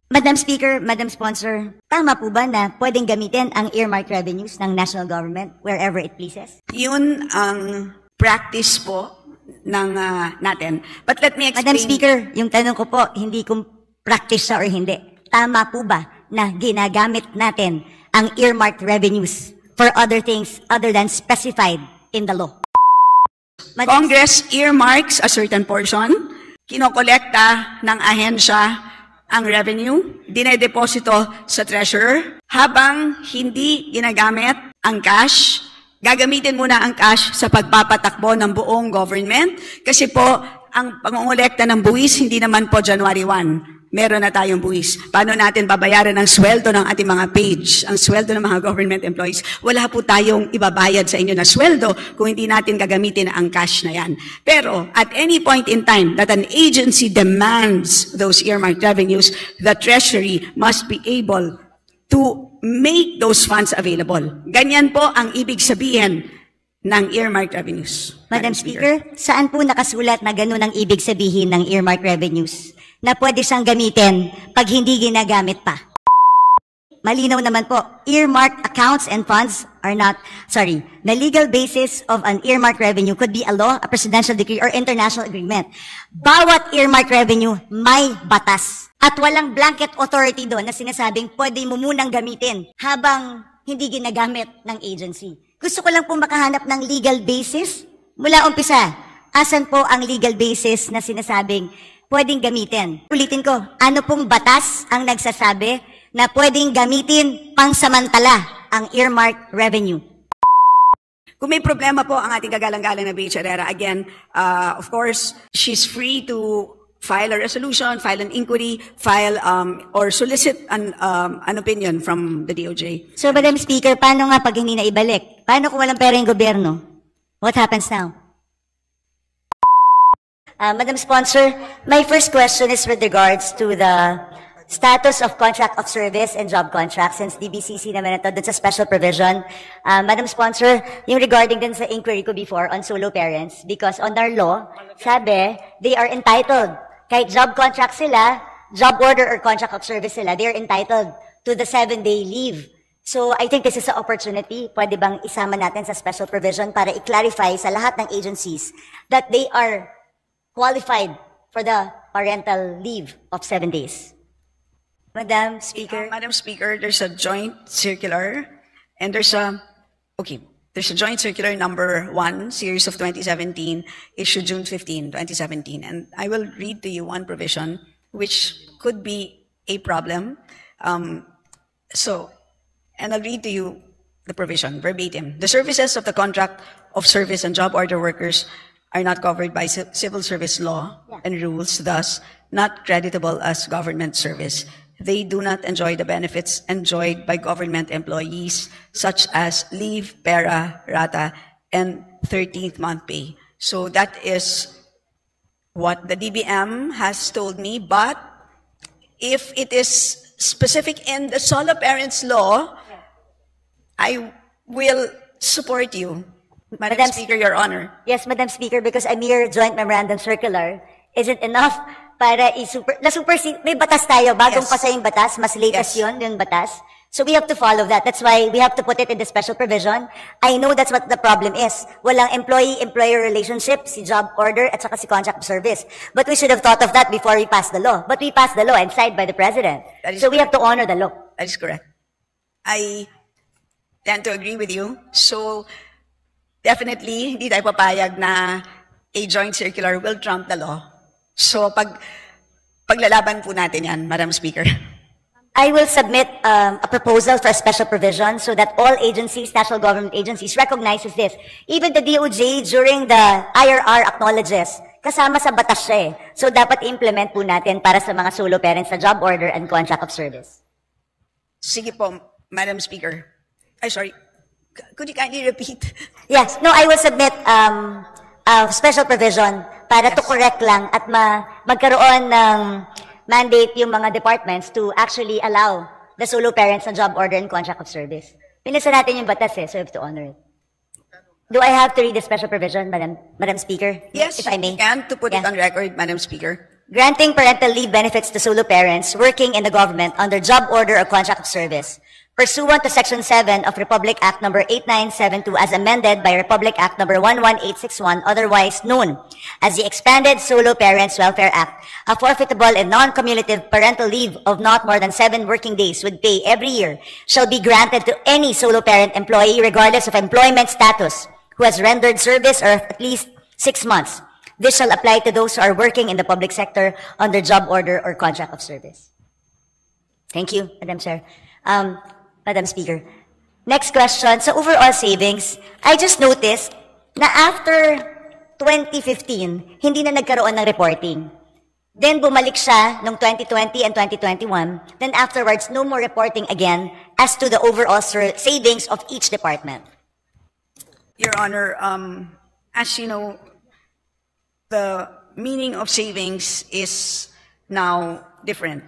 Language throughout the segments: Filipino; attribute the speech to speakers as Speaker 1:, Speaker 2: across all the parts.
Speaker 1: Madam Speaker, Madam Sponsor, tama po ba na pwedeng gamitin ang earmark revenues ng national government wherever it pleases?
Speaker 2: Yun ang practice po ng natin. But let me explain.
Speaker 1: Madam Speaker, yung tanong ko po, hindi kung practice siya or hindi. Tama po ba na ginagamit natin ang earmarked revenues for other things other than specified in the law?
Speaker 2: Congress earmarks a certain portion, kinokolekta ng ahensya ang revenue, dinedeposito sa treasurer, habang hindi ginagamit ang cash, gagamitin muna ang cash sa pagpapatakbo ng buong government, kasi po, ang pangongolekta ng buwis, hindi naman po January 1. Meron na tayong buwis. Paano natin babayaran ang sweldo ng ating mga page, ang sweldo ng mga government employees? Wala po tayong ibabayad sa inyo na sweldo kung hindi natin gagamitin ang cash na yan. Pero at any point in time that an agency demands those earmarked revenues, the Treasury must be able to make those funds available. Ganyan po ang ibig sabihin ng earmarked revenues.
Speaker 1: Madam Speaker, saan po nakasulat na ganun ang ibig sabihin ng earmarked revenues? Na pwede siyang gamitin pag hindi ginagamit pa. Malinaw naman po, earmarked accounts and funds are not, the legal basis of an earmarked revenue could be a law, a presidential decree, or international agreement. Bawat earmarked revenue may batas. At walang blanket authority doon na sinasabing pwede mo munang gamitin habang hindi ginagamit ng agency. Gusto ko lang po makahanap ng legal basis. Mula umpisa, asan po ang legal basis na sinasabing pwedeng gamitin? Ulitin ko, ano pong batas ang nagsasabi na pwedeng gamitin pangsamantala ang earmark revenue?
Speaker 2: Kung may problema po ang ating kagalang-galang na BH Herrera, again, of course, she's free to file a resolution, file an inquiry, file or solicit an opinion from the DOJ.
Speaker 1: So, Madam Speaker, paano nga pag hindi na ibalik? Paano kung walang pera yung gobyerno? What happens now? Madam Sponsor, my first question is with regards to the status of contract of service and job contracts since DBCC naman ito dun sa special provision. Madam Sponsor, yung regarding din sa inquiry ko before on solo parents, because on our law, sabi, they are entitled. Kahit job contract sila, job order or contract of service sila, they are entitled to the 7-day leave. So I think this is an opportunity. Pwede bang isama natin sa special provision para i-clarify sa lahat ng agencies that they are qualified for the parental leave of 7 days. Madam Speaker.
Speaker 2: Madam Speaker, there's a joint circular, and there's a joint circular number 1, series of 2017, issued June 15, 2017. And I will read to you one provision, which could be a problem. And I'll read to you the provision, verbatim. The services of the contract of service and job order workers are not covered by civil service law and rules, thus not creditable as government service. They do not enjoy the benefits enjoyed by government employees, such as leave, pera, rata, and 13th month pay. So that is what the DBM has told me, but if it is specific in the solo parents law, I will support you. Madam Speaker, Your Honor.
Speaker 1: Yes, Madam Speaker, because a mere joint memorandum circular isn't enough para may batas tayo, bagong pasa yung batas, mas latest yun, yung batas. So we have to follow that. That's why we have to put it in the special provision. I know that's what the problem is. Walang employee-employer relationship, si job order at saka si contract of service. But we should have thought of that before we passed the law. But we passed the law and signed by the President. So we have to honor the law.
Speaker 2: That is correct. I tend to agree with you. So definitely, hindi tayo papayag na a joint circular will trump the law. So paglalaban po natin yan, Madam Speaker.
Speaker 1: I will submit a proposal for a special provision so that all agencies, national government agencies, recognizes this. Even the DOJ during the IRR acknowledges, kasama sa batas siya eh. So dapat implement po natin para sa mga solo parents na job order and contract of service.
Speaker 2: Sige po, Madam Speaker. Sorry. Could you kindly repeat?
Speaker 1: Yes. No, I will submit a special provision para to correct lang at magkaroon ng mandate yung mga departments to actually allow the solo parents na job order and contract of service. Pinasa natin yung batas so we have to honor it. Do I have to read the special provision, Madam Speaker?
Speaker 2: Yes,
Speaker 1: if I may.
Speaker 2: you can, to put it on record, Madam Speaker.
Speaker 1: granting parental leave benefits to solo parents working in the government under job order or contract of service, pursuant to Section 7 of Republic Act Number 8972 as amended by Republic Act Number 11861, otherwise known as the Expanded Solo Parents Welfare Act, a forfeitable and non-cumulative parental leave of not more than 7 working days with pay every year shall be granted to any solo parent employee regardless of employment status who has rendered service of at least 6 months. This shall apply to those who are working in the public sector under job order or contract of service. Thank you, Madam Chair. Madam Speaker. Next question. So overall savings, I just noticed na after 2015, hindi na nagkaroon ng reporting. Then bumalik siya noong 2020 and 2021. Then afterwards, no more reporting again as to the overall savings of each department.
Speaker 2: Your Honor, as you know, the meaning of savings is now different.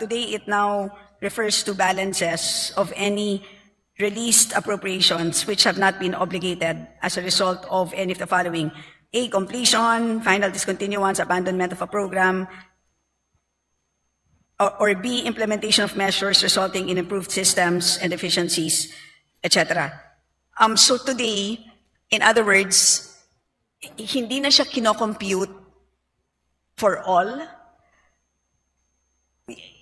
Speaker 2: Today, it now refers to balances of any released appropriations which have not been obligated as a result of any of the following: A, completion, final discontinuance, abandonment of a program, or B, implementation of measures resulting in improved systems and efficiencies, etc. So today, in other words, hindi na siya kinocompute for all.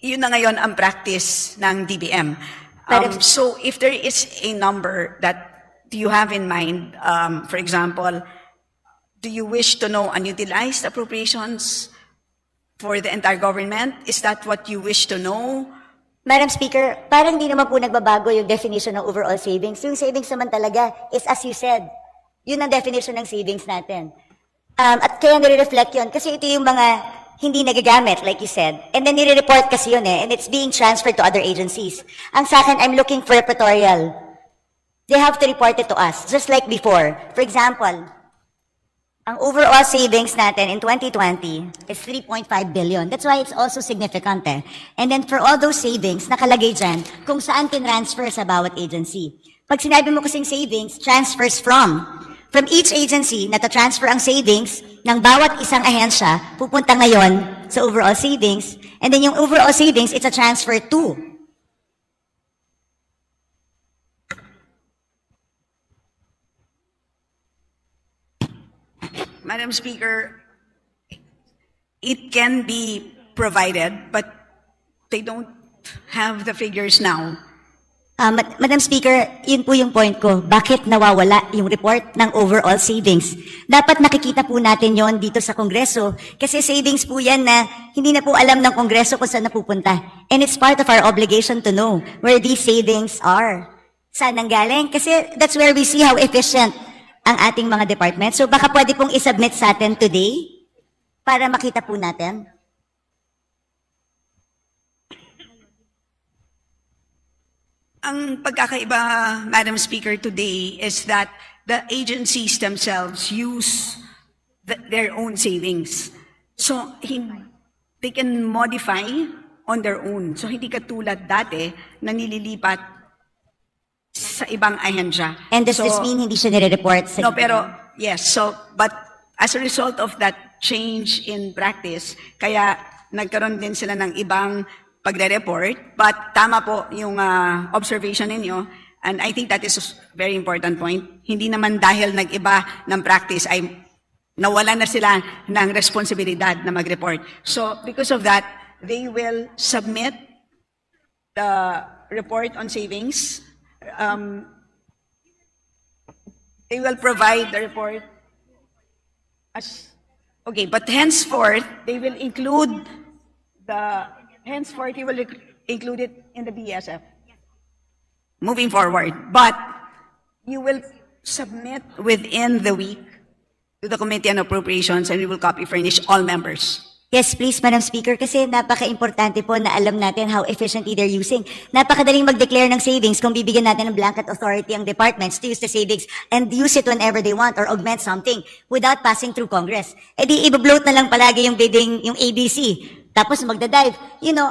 Speaker 2: Yun na ngayon ang practice ng DBM. So if there is a number that you have in mind, for example, do you wish to know unutilized appropriations for the entire government? Is that what you wish to know?
Speaker 1: Madam Speaker, parang di naman po nagbabago yung definition ng overall savings. Yung savings naman talaga is, as you said, yun ang definition ng savings natin. At kaya nire-reflect yun. Kasi ito yung mga hindi nagagamit, like you said. And then nire-report kasi yun and it's being transferred to other agencies. Ang sa akin, I'm looking for repertorial. They have to report it to us, just like before. For example, ang overall savings natin in 2020 is 3.5 billion. That's why it's also significant eh. And then for all those savings, nakalagay dyan kung saan tinransfer sa bawat agency. Pag sinabi mo kasing savings, transfers from each agency, nata-transfer ang savings ng bawat isang ahensya, pupunta ngayon sa overall savings. And then yung overall savings, it's a transfer to.
Speaker 2: Madam Speaker, it can be provided, but they don't have the figures now.
Speaker 1: Madam Speaker, yun po yung point ko. Bakit nawawala yung report ng overall savings? Dapat nakikita po natin yon dito sa Kongreso kasi savings po yan na hindi na po alam ng Kongreso kung saan napupunta. And it's part of our obligation to know where these savings are. Saan nanggaling? Kasi that's where we see how efficient ang ating mga departments. So baka pwede pong isubmit sa atin today para makita po natin.
Speaker 2: Ang pagkakaiba, Madam Speaker, today is that the agencies themselves use their own savings. So, they can modify on their own. So, hindi katulad dati na nililipat sa ibang ahensya.
Speaker 1: And does this mean hindi siya nire-report sa...
Speaker 2: No, pero, yes. So, but as a result of that change in practice, kaya nagkaroon din sila ng ibang pagre-report, but tama po yung observation ninyo, and I think that is a very important point. Hindi naman dahil nag-iba ng practice ay nawala na sila ng responsibilidad na mag-report. So, because of that, they will submit the report on savings. They will provide the report as, okay, but henceforth, they will include henceforth, he will include it in the BSF. Moving forward. But you will submit within the week to the Committee on Appropriations and we will copy furnish all members.
Speaker 1: Yes, please, Madam Speaker, kasi napaka-importante po na alam natin how efficiently they're using. Napakadaling mag-declare ng savings kung bibigyan natin ng blanket authority ang departments to use the savings and use it whenever they want or augment something without passing through Congress. E di, i-bloat na lang palagi yung bidding, yung ABC. Tapos magdadive. You know,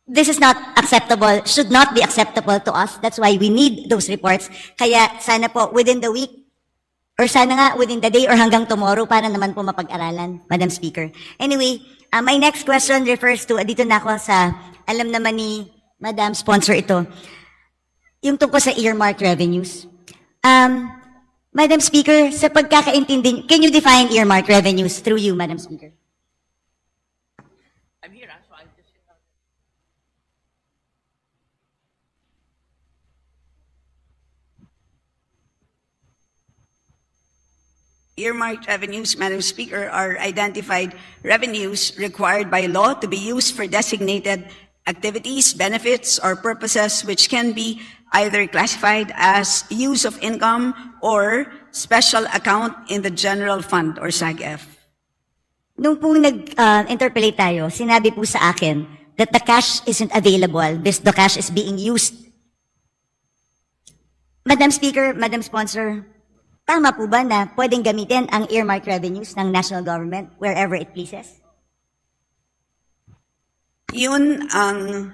Speaker 1: this is not acceptable, should not be acceptable to us. That's why we need those reports. Kaya sana po, within the week, Or sana nga within the day or hanggang tomorrow para naman po mapag-aralan, Madam Speaker. Anyway, my next question refers to, dito na ako sa, alam naman ni Madam Sponsor ito, yung tungkol sa earmark revenues. Madam Speaker, sa pagkakaintindi, can you define earmark revenues through you, Madam Speaker?
Speaker 3: I'm here, so I'll just sit down.
Speaker 2: Earmarked revenues, Madam Speaker, are identified revenues required by law to be used for designated activities, benefits, or purposes which can be either classified as use of income or special account in the general fund or SAGF.
Speaker 1: Nung po nag-interpolate tayo, sinabi po sa akin that the cash isn't available because the cash is being used. Madam Speaker, Madam Sponsor, tama po ba na pwedeng gamitin ang earmark revenues ng national government wherever it pleases?
Speaker 2: Yun ang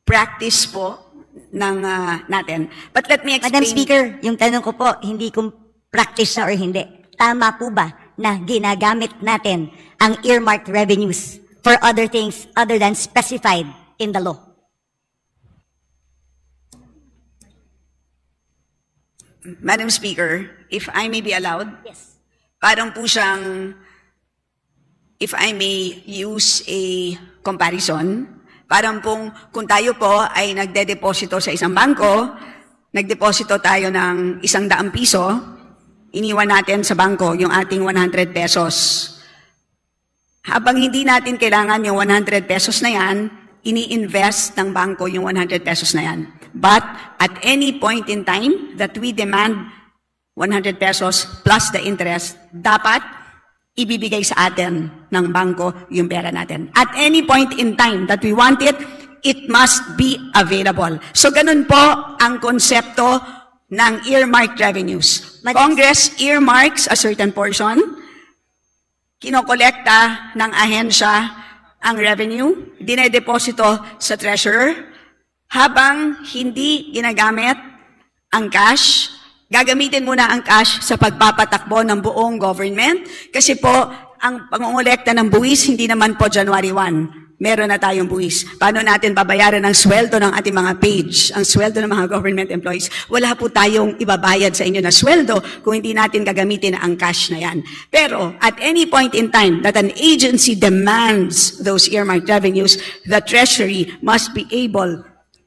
Speaker 2: practice po ng natin. But let me explain.
Speaker 1: Madam Speaker, yung tanong ko po, hindi kung practice na or hindi. Tama po ba na ginagamit natin ang earmarked revenues for other things other than specified in the law?
Speaker 2: Madam Speaker, if I may be allowed,
Speaker 1: Yes.
Speaker 2: parang po siyang, if I may use a comparison, parang pong kung tayo po ay nagde-deposito sa isang bangko, nagdeposito tayo ng 100 piso, iniwan natin sa bangko yung ating 100 pesos. Habang hindi natin kailangan yung 100 pesos na yan, ini-invest ng bangko yung 100 pesos na yan. But at any point in time that we demand 100 pesos plus the interest, dapat ibibigay sa atin ng bangko yung pera natin. At any point in time that we want it, it must be available. So ganun po ang konsepto ng earmarked revenues. Congress earmarks a certain portion, kinokolekta ng ahensya ang revenue, dinedeposito sa treasurer, habang hindi ginagamit ang cash, gagamitin muna ang cash sa pagpapatakbo ng buong government kasi po ang pangongolekta ng buwis hindi naman po January 1. Meron na tayong buwis. Paano natin babayaran ang sweldo ng ating mga page, ang sweldo ng mga government employees? Wala po tayong ibabayad sa inyo na sweldo kung hindi natin gagamitin ang cash na yan. Pero at any point in time that an agency demands those earmarked revenues, the Treasury must be able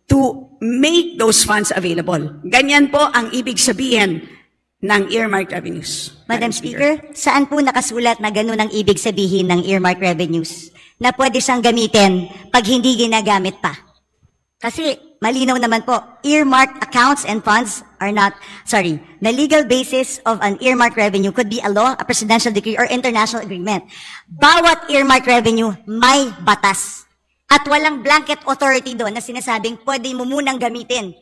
Speaker 2: to make those funds available. Ganyan po ang ibig sabihin ng earmarked revenues.
Speaker 1: Madam Speaker, saan po nakasulat na ganun ang ibig sabihin ng earmark revenues na pwede siyang gamitin pag hindi ginagamit pa? Kasi malinaw naman po, earmarked accounts and funds are not, the legal basis of an earmarked revenue could be a law, a presidential decree, or international agreement. Bawat earmarked revenue may batas. At walang blanket authority doon na sinasabing pwede mo munang gamitin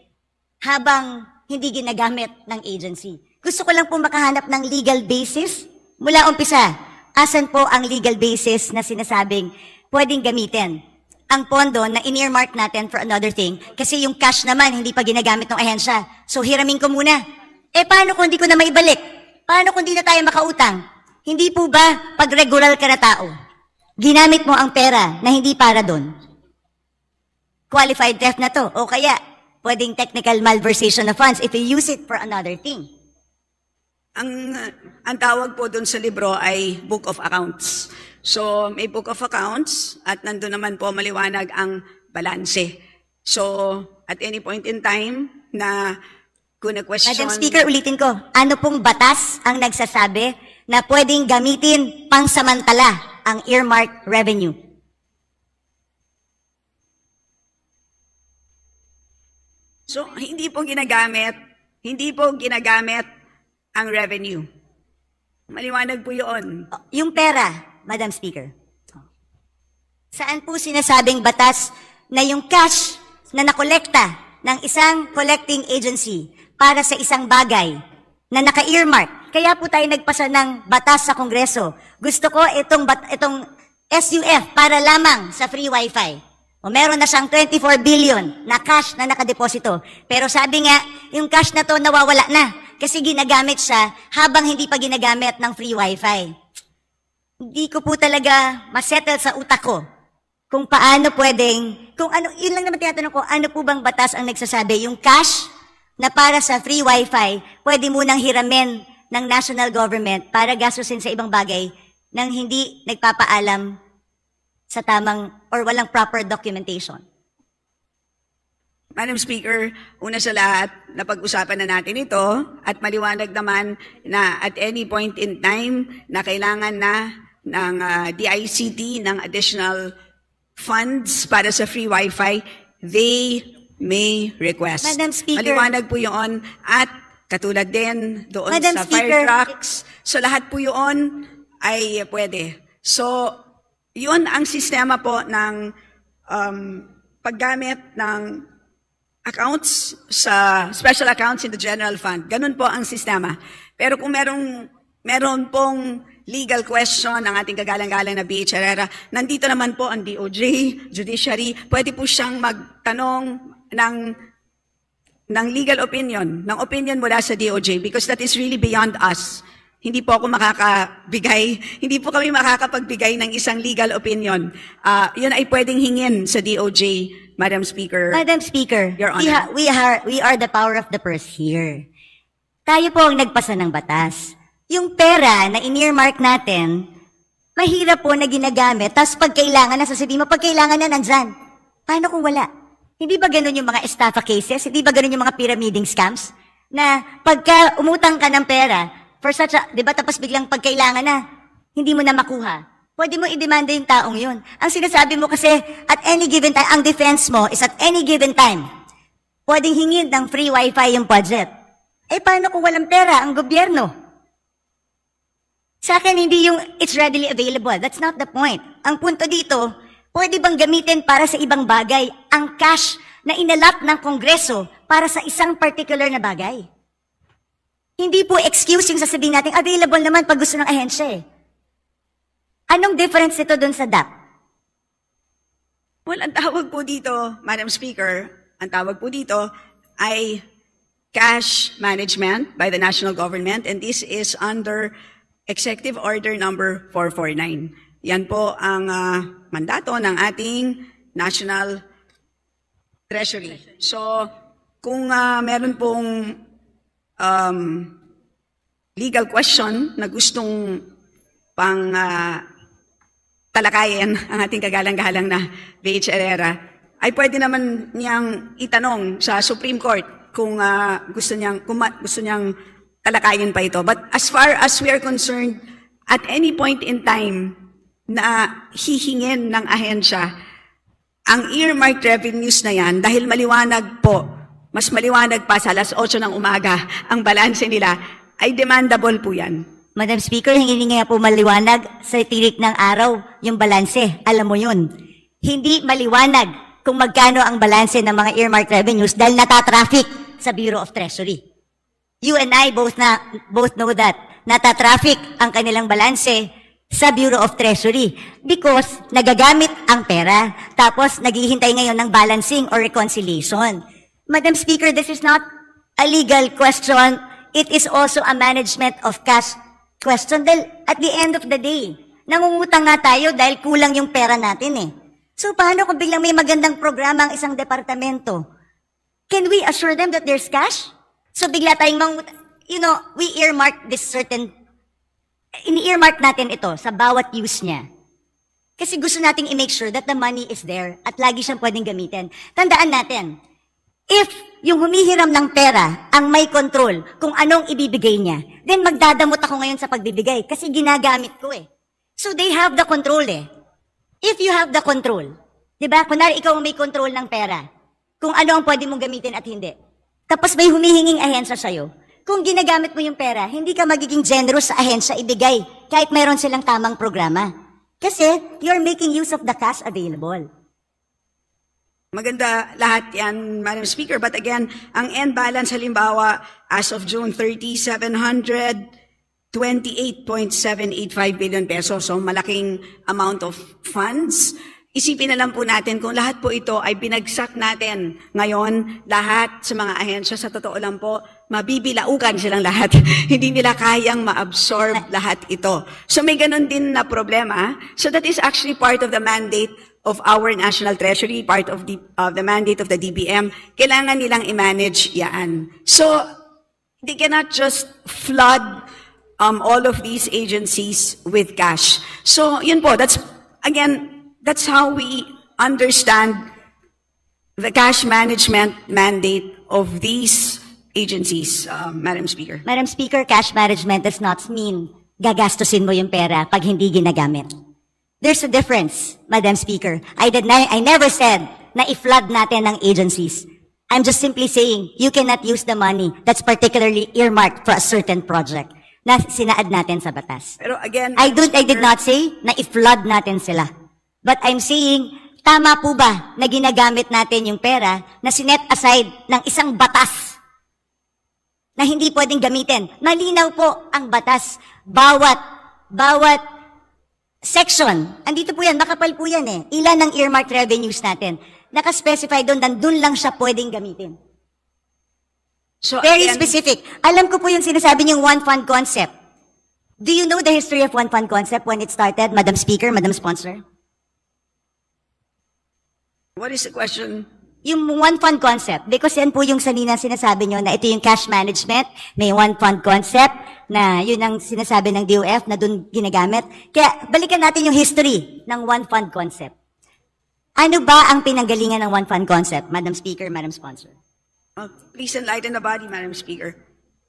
Speaker 1: habang hindi ginagamit ng agency. Gusto ko lang po makahanap ng legal basis mula umpisa. Asan po ang legal basis na sinasabing pwedeng gamitin ang pondo na in-earmark natin for another thing kasi yung cash naman hindi pa ginagamit ng ahensya. So hiramin ko muna. Paano kung hindi ko na maibalik? Paano kung hindi na tayo makautang? Hindi po ba pag regular ka na tao, ginamit mo ang pera na hindi para doon? Qualified theft na to. O kaya, pwedeng technical malversation of funds if you use it for another thing.
Speaker 2: Ang tawag po doon sa libro ay Book of Accounts. So, may Book of Accounts at nandun naman po maliwanag ang balanse. So, at any point in time na kung na-question...
Speaker 1: Madam Speaker, ulitin ko, ano pong batas ang nagsasabi na pwedeng gamitin pangsamantala ang earmark revenue?
Speaker 2: So, hindi po ginagamit ang revenue. Maliwanag po yun.
Speaker 1: Yung pera, Madam Speaker. Saan po sinasabing batas na yung cash na nakolekta ng isang collecting agency para sa isang bagay na naka-earmark? Kaya po tayo nagpasa ng batas sa Kongreso. Gusto ko itong SUF para lamang sa free wifi. O meron na siyang 24 billion na cash na nakadeposito. Pero sabi nga, yung cash na to nawawala na. kasi ginagamit siya habang hindi pa ginagamit ng free wifi. Hindi ko po talaga masettle sa utak ko kung paano pwedeng, kung ano, yun lang naman tinatanong ko, ano po bang batas ang nagsasabi? Yung cash na para sa free wifi, pwede munang hiramin ng national government para gastusin sa ibang bagay nang hindi nagpapaalam sa tamang or walang proper documentation.
Speaker 2: Madam Speaker, una sa lahat, napag-usapan na natin ito at maliwanag naman na at any point in time na kailangan na ng DICT ng additional funds para sa free wifi, they may request.
Speaker 1: Madam Speaker.
Speaker 2: Maliwanag po yun at katulad din doon
Speaker 1: Madam
Speaker 2: sa
Speaker 1: Speaker.
Speaker 2: fire trucks. So lahat po yun ay pwede. So yun ang sistema po ng paggamit ng accounts sa special accounts in the general fund. Ganun po ang sistema. Pero kung meron pong legal question ng ating kagalang-galang na BH Herrera, nandito naman po ang DOJ, Judiciary, pwede po siyang magtanong ng legal opinion, ng opinion mula sa DOJ because that is really beyond us. Hindi po ako hindi po kami makakapagbigay ng isang legal opinion. Yun ay pwedeng hingin sa DOJ, Madam Speaker.
Speaker 1: Madam Speaker,
Speaker 2: Your Honor.
Speaker 1: we are the power of the purse here. Tayo po ang nagpasa ng batas. Yung pera na in-earmark natin, mahirap po na ginagamit, tapos pag kailangan na, sasabihin mo, pag kailangan na, nandyan. Paano kung wala? Hindi ba ganun yung mga estafa cases? Hindi ba ganun yung mga pyramiding scams? Na pagka umutang ka ng pera, for such a, di ba, tapos biglang pag kailangan na, hindi mo na makuha. Pwede mo i-demanda yung taong yun. Ang sinasabi mo kasi, at any given time, ang defense mo is at any given time, pwedeng hingin ng free wifi yung budget. Eh, paano kung walang pera ang gobyerno? Sa akin, hindi yung it's readily available. That's not the point. Ang punto dito, pwede bang gamitin para sa ibang bagay ang cash na inalat ng Kongreso para sa isang particular na bagay? Hindi po excuse yung sasabihin natin, available naman pag gusto ng ahensya eh. Anong difference ito dun sa DAP?
Speaker 2: Well, ang tawag po dito, Madam Speaker, ang tawag po dito ay cash management by the national government, and this is under Executive Order number 449. Yan po ang mandato ng ating National Treasury. So, kung meron pong legal question na gustong pang talakayin ang ating kagalang-galang na BH Herrera, ay pwede naman niyang itanong sa Supreme Court kung gusto niyang talakayin pa ito. But as far as we are concerned, at any point in time na hihingin ng ahensya, ang earmarked revenues na yan, dahil maliwanag po, mas maliwanag pa sa alas 8 ng umaga, ang balanse nila, ay demandable po yan.
Speaker 1: Madam Speaker, hindi nga po maliwanag sa tirik ng araw yung balanse. Alam mo yun. Hindi maliwanag kung magkano ang balanse ng mga earmarked revenues dahil natatraffic sa Bureau of Treasury. You and I both know that. Natatraffic ang kanilang balanse sa Bureau of Treasury because nagagamit ang pera tapos naghihintay ngayon ng balancing or reconciliation. Madam Speaker, this is not a legal question. It is also a management of cash question dahil at the end of the day, nangungutang nga tayo dahil kulang yung pera natin eh. So paano kung biglang may magandang programa ang isang departamento? Can we assure them that there's cash? So bigla tayong we earmark this certain, ini-earmark natin ito sa bawat use niya. Kasi gusto nating i-make sure that the money is there at lagi siyang pwedeng gamitin. Tandaan natin, if yung humihiram ng pera ang may control kung anong ibibigay niya, then magdadamot ako ngayon sa pagbibigay kasi ginagamit ko eh. So they have the control eh. If you have the control, di ba? Kunwari ikaw ang may control ng pera, kung ano ang pwede mong gamitin at hindi. Tapos may humihinging ahensya sa'yo. Kung ginagamit mo yung pera, hindi ka magiging generous sa ahensya ibigay kahit mayroon silang tamang programa. Kasi you're making use of the cash available.
Speaker 2: Maganda lahat yan, Madam Speaker. But again, ang end balance halimbawa as of June 30, 728.785 billion pesos. So malaking amount of funds. isipin na lang po natin kung lahat po ito ay binagsak natin ngayon, lahat sa mga ahensya, sa totoo lang po, mabibilaukan silang lahat. Hindi nila kayang ma-absorb lahat ito. So may ganun din na problema. So that is actually part of the mandate of our National Treasury, part of the mandate of the DBM. Kailangan nilang i-manage yan. So they cannot just flood all of these agencies with cash. So yun po, that's how we understand the cash management mandate of these agencies, Madam Speaker.
Speaker 1: Madam Speaker, cash management does not mean gagastusin mo yung pera pag hindi ginagamit. There's a difference, Madam Speaker. I never said na i-flood natin ng agencies. I'm just simply saying you cannot use the money that's particularly earmarked for a certain project na sinaad natin sa batas.
Speaker 2: Pero again,
Speaker 1: I did not say na i-flood natin sila. But I'm saying, tama po ba na ginagamit natin yung pera na sinet aside ng isang batas na hindi pwedeng gamitin? Malinaw po ang batas. Bawat section, andito po yan, makapal po yan eh. Ilan ng earmarked revenues natin? Nakaspecify doon, nandun lang siya pwedeng gamitin.
Speaker 2: So
Speaker 1: Very
Speaker 2: again,
Speaker 1: specific. Alam ko po yung sinasabi niyong one fund concept. Do you know the history of one fund concept when it started, Madam Speaker, Madam Sponsor?
Speaker 2: what is the question?
Speaker 1: Yung one fund concept, because yan po yung sanina sinasabi nyo na ito yung cash management, may one fund concept na yun ang sinasabi ng DOF na dun ginagamit. Kaya balikan natin yung history ng one fund concept. Ano ba ang pinanggalingan ng one fund concept, Madam Speaker, Madam Sponsor?
Speaker 2: Please enlighten the body, Madam Speaker.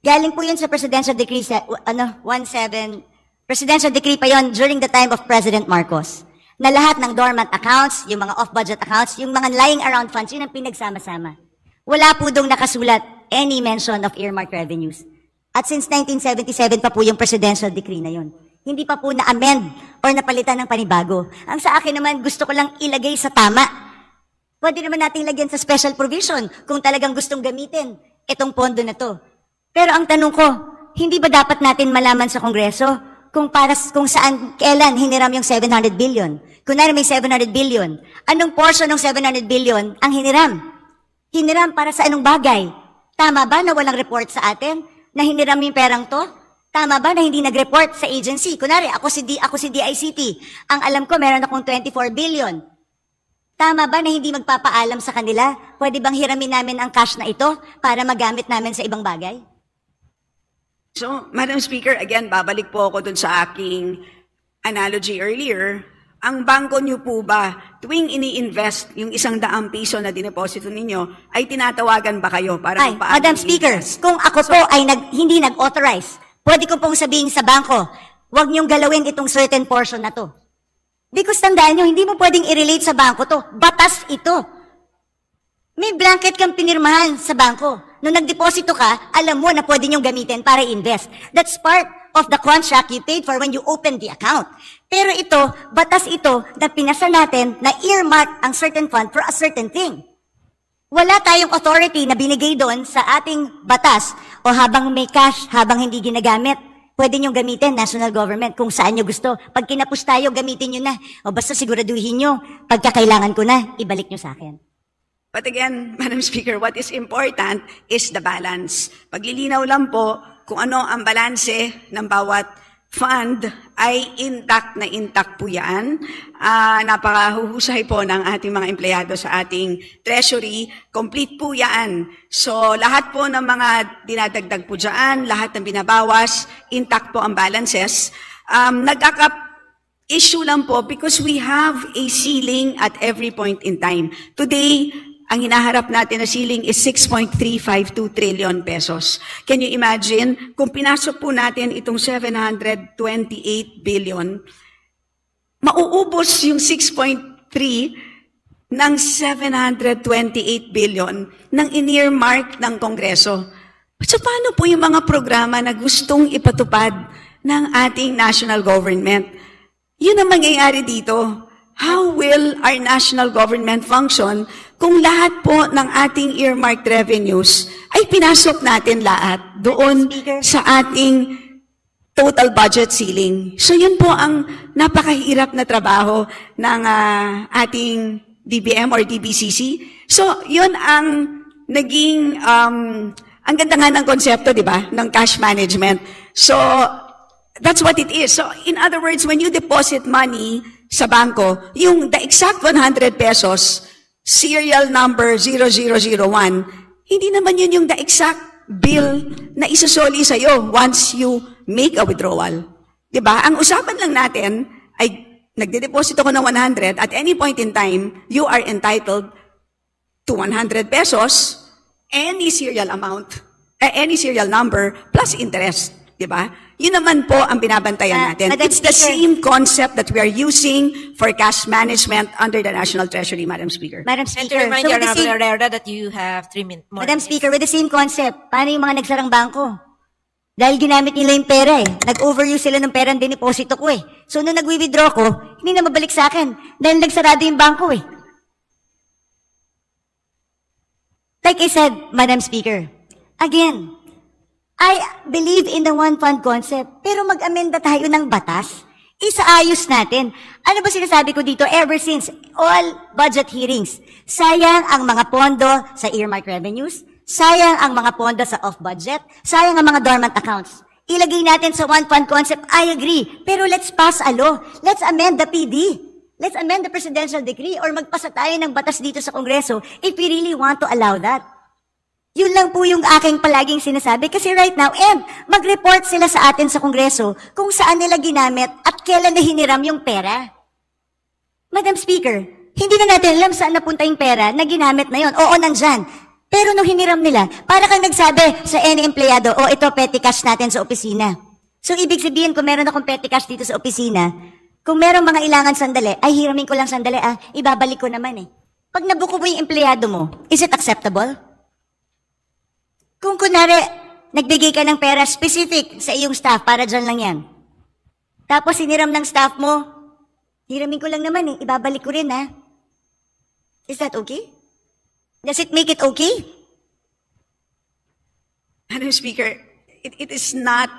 Speaker 1: Galing po yun sa Presidential Decree, Presidential Decree pa yon during the time of President Marcos. Na lahat ng dormant accounts, yung mga off-budget accounts, yung mga lying around funds, yun ang pinagsama-sama. Wala po dong nakasulat any mention of earmarked revenues. At since 1977 pa po yung Presidential Decree na yun. Hindi pa po na-amend or napalitan ng panibago. Ang sa akin naman, gusto ko lang ilagay sa tama. Pwede naman nating lagyan sa special provision kung talagang gustong gamitin itong pondo na to. Pero ang tanong ko, hindi ba dapat natin malaman sa Kongreso kung saan, kailan hiniram yung 700 billion? Kunwari may 700 billion, anong portion ng 700 billion ang hiniram? Hiniram para sa anong bagay? Tama ba na walang report sa atin na hiniram yung perang to? Tama ba na hindi nag-report sa agency? Kunwari, ako si DICT. Ang alam ko, meron akong 24 billion. Tama ba na hindi magpapaalam sa kanila? Pwede bang hiramin namin ang cash na ito para magamit namin sa ibang bagay?
Speaker 2: So, Madam Speaker, again, babalik po ako dun sa aking analogy earlier. Ang bangko niyo po ba, tuwing ini-invest yung 100 piso na dineposito ninyo, ay tinatawagan ba kayo para
Speaker 1: Ay, Madam Speaker, kung ako po ay hindi nag-authorize, pwede ko pong sabihin sa bangko, huwag niyong galawin itong certain portion na to. Because tandaan niyo, hindi mo pwedeng i-relate sa bangko to. Batas ito. May blanket kang pinirmahan sa bangko. Nung nagdeposito ka, alam mo na pwede niyong gamitin para invest. That's part of the contract you paid for when you opened the account. Pero ito, batas ito na pinasa natin na earmark ang certain fund for a certain thing. Wala tayong authority na binigay doon sa ating batas o habang may cash, habang hindi ginagamit, pwede niyong gamitin, national government, kung saan niyo gusto. Pag kinapos tayo, gamitin niyo na. O basta siguraduhin niyo, pagkakailangan ko na, ibalik niyo sa akin.
Speaker 2: But again, Madam Speaker, what is important is the balance. Paglilinaw lang po kung ano ang balanse ng bawat fund ay intact po yan. Napakahuhusay po ng ating mga empleyado sa ating treasury. Complete po yan. So lahat po ng mga dinadagdag po dyan, lahat ng binabawas, intact po ang balances. Issue lang po because we have a ceiling at every point in time. Today, ang hinaharap natin na ceiling is 6.352 trillion pesos. Can you imagine, kung pinasok po natin itong 728 billion, mauubos yung 6.3 ng 728 billion ng in-earmark ng Kongreso. So paano po yung mga programa na gustong ipatupad ng ating national government? Yun ang mangyayari dito. How will our national government function kung lahat po ng ating earmarked revenues ay pinasok natin lahat doon sa ating total budget ceiling. So yun po ang napakahirap na trabaho ng ating DBM or DBCC. So yun ang naging, ang ganda nga ng konsepto, di ba, ng cash management. So that's what it is. So in other words, when you deposit money sa bangko, the exact 100 pesos, serial number 0001, hindi naman yun yung the exact bill na isasoli sa'yo once you make a withdrawal. Diba? Ang usapan lang natin ay nagde-deposit ako ng 100, at any point in time, you are entitled to 100 pesos, any serial amount, any serial number, plus interest. Diba? Yun naman po ang binabantayan natin.
Speaker 1: Madam
Speaker 2: It's the
Speaker 1: Speaker.
Speaker 2: same concept that we are using for cash management under the National Treasury, Madam Speaker.
Speaker 1: Madam
Speaker 3: And to
Speaker 1: Speaker,
Speaker 3: remind
Speaker 1: so
Speaker 3: you,
Speaker 1: with the
Speaker 3: Honorable
Speaker 1: same,
Speaker 3: Herrera, that you have 3 minutes more.
Speaker 1: Madam Speaker, with the same concept, paano yung mga nagsarang bangko? Dahil ginamit nila yung pera eh. Nag-overuse sila ng pera ng diniposito ko eh. So nung nag-withdraw ko, hindi na mabalik sa akin. Dahil nagsarado yung bangko eh. Like I said, Madam Speaker, again, I believe in the one fund concept, pero mag-amenda tayo ng batas. Isaayos natin. Ano ba sinasabi ko dito? Ever since all budget hearings, sayang ang mga pondo sa earmark revenues, sayang ang mga pondo sa off-budget, sayang ang mga dormant accounts. Ilagay natin sa one fund concept, I agree. Pero let's pass a law. Let's amend the PD. Let's amend the presidential decree or magpasa tayo ng batas dito sa Kongreso if we really want to allow that. Yun lang po yung aking palaging sinasabi kasi right now, and mag-report sila sa atin sa Kongreso kung saan nila ginamit at kailan na hiniram yung pera. Madam Speaker, hindi na natin alam saan napunta yung pera na ginamit na yun. Oo, nandyan. Pero nung hiniram nila, para kang nagsabi sa any empleyado, ito petty cash natin sa opisina. So ibig sabihin, kung meron akong petty cash dito sa opisina, kung meron mga ilangan sandali, ay hiramin ko lang sandali, ibabalik ko naman eh. Pag nabuko mo yung empleyado mo, is it acceptable? Kung kunwari, nagbigay ka ng pera specific sa iyong staff, para dyan lang yan. Tapos hiniram ng staff mo, hiramin ko lang naman eh, ibabalik ko rin ha. Is that okay? Does it make it okay?
Speaker 2: Madam Speaker, it is not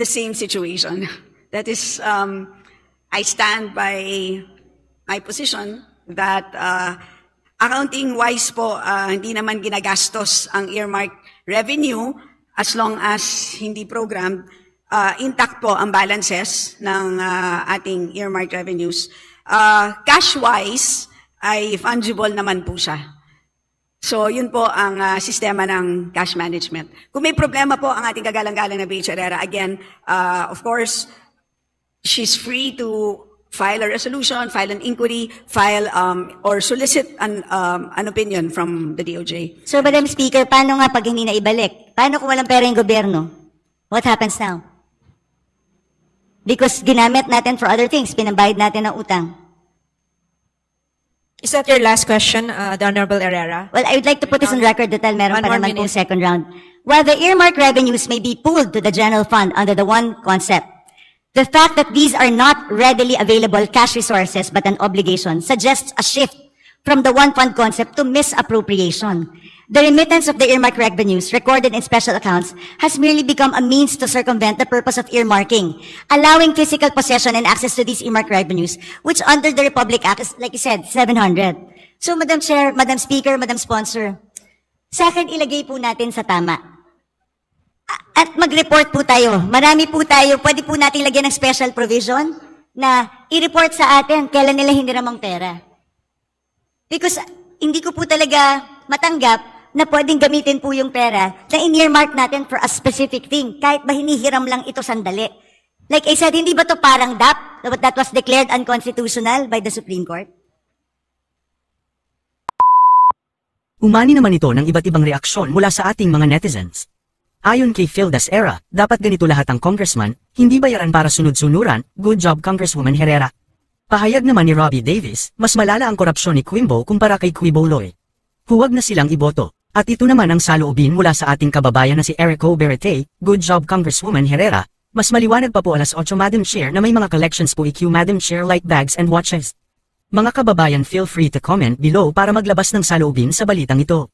Speaker 2: the same situation. That is, I stand by my position that accounting-wise po, hindi naman ginagastos ang earmark revenue as long as hindi programmed, intact po ang balances ng ating earmark revenues. Cash-wise, ay fungible naman po siya. So, yun po ang sistema ng cash management. Kung may problema po ang ating kagalang-galang na BH Herrera, again, of course, she's free to file a resolution, file an inquiry, file or solicit an opinion from the DOJ.
Speaker 1: So, Madam Speaker, paano nga pag hindi na ibalik? Paano kung walang pera yung gobyerno? What happens now? Because ginamit natin for other things, pinambayad natin ng utang.
Speaker 3: Is that your last question, the Honorable Herrera?
Speaker 1: Well, I would like to put this on record dahil meron
Speaker 3: One
Speaker 1: pa
Speaker 3: more
Speaker 1: naman pong
Speaker 3: minute.
Speaker 1: second round. While the earmark revenues may be pooled to the general fund under the one concept, the fact that these are not readily available cash resources but an obligation suggests a shift from the one fund concept to misappropriation. The remittance of the earmark revenues recorded in special accounts has merely become a means to circumvent the purpose of earmarking, allowing physical possession and access to these earmark revenues, which under the Republic Act is, like you said, 700. So, Madam Chair, Madam Speaker, Madam Sponsor, sa akin ilagay po natin sa tama. At mag-report po tayo. Marami po tayo. Pwede po natin lagyan ng special provision na i-report sa atin kailan nila hiniram ang pera. Because hindi ko po talaga matanggap na pwedeng gamitin po yung pera na in-earmark natin for a specific thing, kahit ba hinihiram lang ito sandali. Like I said, hindi ba to parang DAP that was declared unconstitutional by the Supreme Court?
Speaker 4: Umani naman ito ng iba't ibang reaksyon mula sa ating mga netizens. Ayon kay Phil Dasera, dapat ganito lahat ang congressman, hindi bayaran para sunod-sunuran, good job Congresswoman Herrera. Pahayag naman ni Robbie Davis, mas malala ang korupsyon ni Quimbo kumpara kay Quibo Loy. Huwag na silang iboto. At ito naman ang saloobin mula sa ating kababayan na si Erico Berete, good job Congresswoman Herrera. Mas maliwanag pa po alas 8 Madam Chair na may mga collections po EQ Madam Chair like bags and watches. Mga kababayan, feel free to comment below para maglabas ng saloobin sa balitang ito.